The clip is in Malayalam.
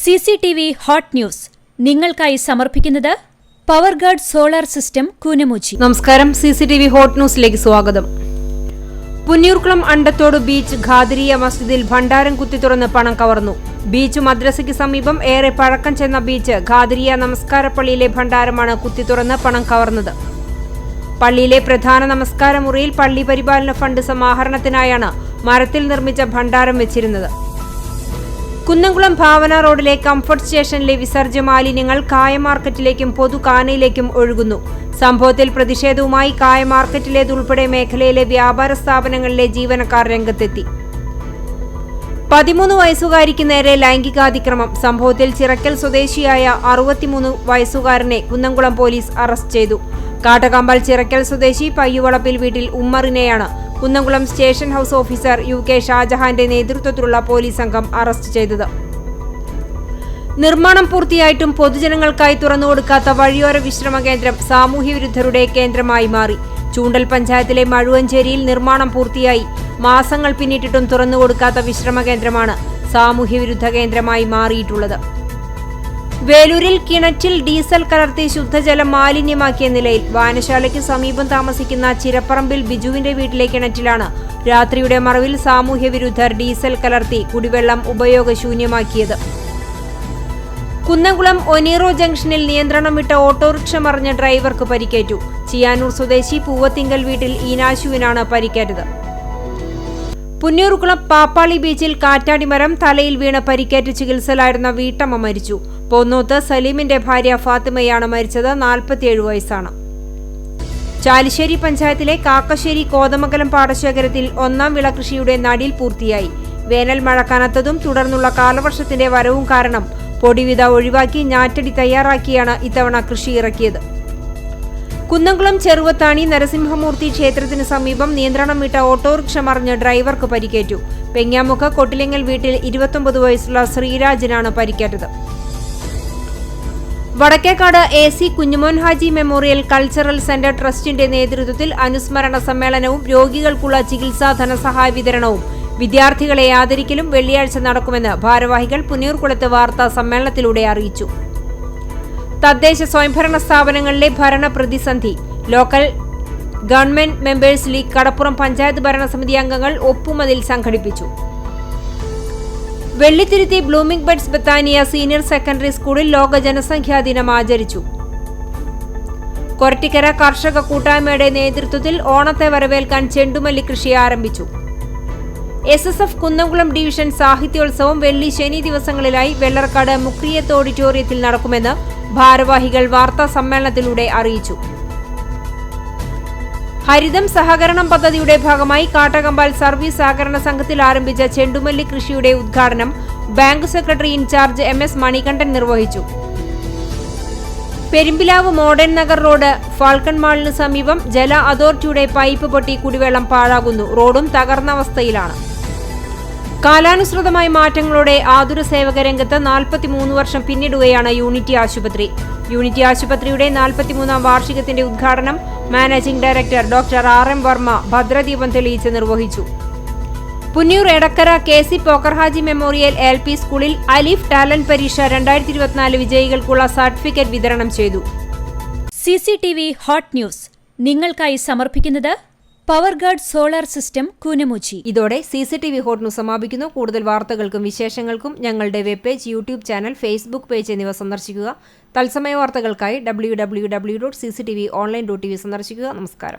CCTV ഹോട്ട് ന്യൂസ് നിങ്ങൾക്കായി സമർപ്പിക്കുന്നത് പവർഗാർഡ് സോളാർ സിസ്റ്റം കൂനമുച്ചി. നമസ്കാരം. CCTV ഹോട്ട് ന്യൂസിലേക്ക് സ്വാഗതം. പുന്നയൂർക്കുളം അണ്ടത്തോട് ബീച്ച് ഖാദിരിയ മസ്ജിദിൽ ഭണ്ഡാരം കുത്തി തുറന്ന് പണം കവർന്നു. ബീച്ച് മദ്രസയ്ക്ക് സമീപം ഏറെ പഴക്കം ചെന്ന ബീച്ച് ഖാദിരിയ നമസ്കാര പള്ളിയിലെ ഭണ്ഡാരമാണ് കുത്തി തുറന്ന് പണം കവർന്നത്. പള്ളിയിലെ പ്രധാന നമസ്കാര മുറിയിൽ പള്ളി പരിപാലന ഫണ്ട് സമാഹരണത്തിനായാണ് മരത്തിൽ നിർമ്മിച്ച ഭണ്ഡാരം വെച്ചിരുന്നത്. കുന്നംകുളം ഭാവന റോഡിലെ കംഫർട്ട് സ്റ്റേഷനിലെ വിസർജ്യ മാലിന്യങ്ങൾ കായ മാർക്കറ്റിലേക്കും പൊതുകാനയിലേക്കും ഒഴുകുന്നു. സംഭവത്തിൽ പ്രതിഷേധവുമായി കായ മാർക്കറ്റിലേതുൾപ്പെടെ മേഖലയിലെ വ്യാപാര സ്ഥാപനങ്ങളിലെ ജീവനക്കാർ രംഗത്തെത്തി. 13 വയസ്സുകാരിക്ക് നേരെ ലൈംഗികാതിക്രമം. സംഭവത്തിൽ ചിറക്കൽ സ്വദേശിയായ 63 വയസ്സുകാരനെ കുന്നംകുളം പോലീസ് അറസ്റ്റ് ചെയ്തു. കാട്ടകമ്പൽ ചിറക്കൽ സ്വദേശി പയ്യുവളപ്പിൽ വീട്ടിൽ ഉമ്മറിനെയാണ് Kunnamkulam station house officer UK ഷാജഹാന്റെ നേതൃത്വത്തിലുള്ള പോലീസ് സംഘം അറസ്റ്റ് ചെയ്തത്. നിർമ്മാണം പൂർത്തിയായിട്ടും പൊതുജനങ്ങൾക്കായി തുറന്നുകൊടുക്കാത്ത വഴിയോര വിശ്രമ കേന്ദ്രം സാമൂഹ്യവിരുദ്ധരുടെ കേന്ദ്രമായി മാറി. ചൂണ്ടൽ പഞ്ചായത്തിലെ മഴുവഞ്ചേരിയിൽ നിർമ്മാണം പൂർത്തിയായി മാസങ്ങൾ പിന്നിട്ടിട്ടും തുറന്നുകൊടുക്കാത്ത വിശ്രമ കേന്ദ്രമാണ് സാമൂഹ്യവിരുദ്ധ കേന്ദ്രമായി മാറിയിട്ടുള്ളത്. വേലൂരിൽ കിണറ്റിൽ ഡീസൽ കലർത്തി ശുദ്ധജലം മാലിന്യമാക്കിയ നിലയിൽ. വായനശാലയ്ക്ക് സമീപം താമസിക്കുന്ന ചിരപ്പറമ്പിൽ ബിജുവിന്റെ വീട്ടിലെ കിണറ്റിലാണ് രാത്രിയുടെ മറവിൽ സാമൂഹ്യവിരുദ്ധർ ഡീസൽ കലർത്തി കുടിവെള്ളം ഉപയോഗശൂന്യമാക്കിയത്. കുന്നംകുളം ഒനീറോ ജംഗ്ഷനിൽ നിയന്ത്രണം വിട്ട ഓട്ടോറിക്ഷ മറിഞ്ഞ ഡ്രൈവർക്ക് പരിക്കേറ്റു. ചിയാനൂർ സ്വദേശി പൂവത്തിങ്കൽ വീട്ടിൽ ഈനാശുവിനാണ് പരിക്കേറ്റത്. പുന്നയൂർക്കുളം പാപ്പാളി ബീച്ചിൽ കാറ്റാടിമരം തലയിൽ വീണ് പരിക്കേറ്റ് ചികിത്സയിലായിരുന്ന വീട്ടമ്മ മരിച്ചു. പോന്നോത്ത് സലീമിന്റെ ഭാര്യ ഫാത്തിമയാണ് മരിച്ചത്. 47 വയസ്സാണ്. ചാലിശ്ശേരി പഞ്ചായത്തിലെ കാക്കശ്ശേരി കോതമംഗലം പാടശേഖരത്തിൽ 1ാം വിള കൃഷിയുടെ നടീൽ പൂർത്തിയായി. വേനൽ മഴ കനത്തതും തുടർന്നുള്ള കാലവർഷത്തിന്റെ വരവും കാരണം പൊടിവിത ഒഴിവാക്കി ഞാറ്റടി തയ്യാറാക്കിയാണ് ഇത്തവണ കൃഷി ഇറക്കിയത്. കുന്നംകുളം ചെറുവത്താണി നരസിംഹമൂർത്തി ക്ഷേത്രത്തിന് സമീപം നിയന്ത്രണം വിട്ട ഓട്ടോറിക്ഷ മറിഞ്ഞ് ഡ്രൈവർക്ക് പരിക്കേറ്റു. പെങ്ങാമുഖ കൊട്ടിലിങ്ങൽ വീട്ടിൽ 29 വയസ്സുള്ള ശ്രീരാജിനാണ് പരിക്കേറ്റത്. Vadakkekad AC Kunjumon Haji memorial cultural centre ട്രസ്റ്റിന്റെ നേതൃത്വത്തിൽ അനുസ്മരണ സമ്മേളനവും രോഗികൾക്കുള്ള ചികിത്സാ ധനസഹായ വിതരണവും വിദ്യാർത്ഥികളെ ആദരിക്കലും വെള്ളിയാഴ്ച നടക്കുമെന്ന് ഭാരവാഹികൾ പുന്നയൂർക്കുളത്ത് വാർത്താ സമ്മേളനത്തിലൂടെ അറിയിച്ചു. തദ്ദേശ സ്വയംഭരണ സ്ഥാപനങ്ങളിലെ ഭരണ പ്രതിസന്ധി. Local government members league Kadappuram panchayat ഭരണസമിതി അംഗങ്ങൾ ഒപ്പുമതിൽ സംഘടിപ്പിച്ചു. Vellithiruthi blooming buds Bathania senior secondary സ്കൂളിൽ ലോക ജനസംഖ്യാ ദിനം ആചരിച്ചു. കൊരട്ടിക്കര കർഷക കൂട്ടായ്മയുടെ നേതൃത്വത്തിൽ ഓണത്തെ വരവേൽക്കാൻ ചെണ്ടുമല്ലി കൃഷി ആരംഭിച്ചു. SSF കുന്നംകുളം ഡിവിഷൻ സാഹിത്യോത്സവം വെള്ളി ശനി ദിവസങ്ങളിലായി വെള്ളർക്കാട് മുക്രിയത്ത് ഓഡിറ്റോറിയത്തിൽ നടക്കുമെന്ന് ഭാരവാഹികൾ വാർത്താ സമ്മേളനത്തിലൂടെ അറിയിച്ചു. ഹരിതം സഹകരണം പദ്ധതിയുടെ ഭാഗമായി കാട്ടകമ്പാൽ സർവീസ് സഹകരണ സംഘത്തിൽ ആരംഭിച്ച ചെണ്ടുമല്ലി കൃഷിയുടെ ഉദ്ഘാടനം bank secretary in charge MS Manikandan നിർവഹിച്ചു. Perumpilavu modern Nagar road Falcon മാളിന് സമീപം ജല അതോറിറ്റിയുടെ പൈപ്പ് പൊട്ടി കുടിവെള്ളം പാഴാകുന്നു. റോഡും തകർന്ന അവസ്ഥയിലാണ്. കാലാനുസൃതമായ മാറ്റങ്ങളോടെ ആതുര സേവക രംഗത്ത് 43 വർഷം പിന്നിടുകയാണ് യൂണിറ്റി ആശുപത്രി. യൂണിറ്റി ആശുപത്രിയുടെ 43ാം വാർഷികത്തിന്റെ ഉദ്ഘാടനം managing director doctor RM Varma ഭദ്രദീപം തെളിയിച്ച് നിർവഹിച്ചു. Punnayur Edakkara KC Pokkarhaji memorial LP സ്കൂളിൽ അലിഫ് ടാലന്റ് പരീക്ഷ 2024 വിജയികൾക്കുള്ള സർട്ടിഫിക്കറ്റ് വിതരണം ചെയ്തു. CCTV ഹോട്ട് ന്യൂസ് നിങ്ങൾക്കായി സമർപ്പിക്കുന്നത് പവർഗാർഡ് സോളാർ സിസ്റ്റം കൂനമുച്ചി. ഇതോടെ CCTV ഹോട്ട് ന്യൂസ് സമാപിക്കുന്നു. കൂടുതൽ വാർത്തകൾക്കും വിശേഷങ്ങൾക്കും ഞങ്ങളുടെ web page, YouTube channel, Facebook page എന്നിവ സന്ദർശിക്കുക. തത്സമയ വാർത്തകൾക്കായി www.cctv.online.tv സന്ദർശിക്കുക. നമസ്കാരം.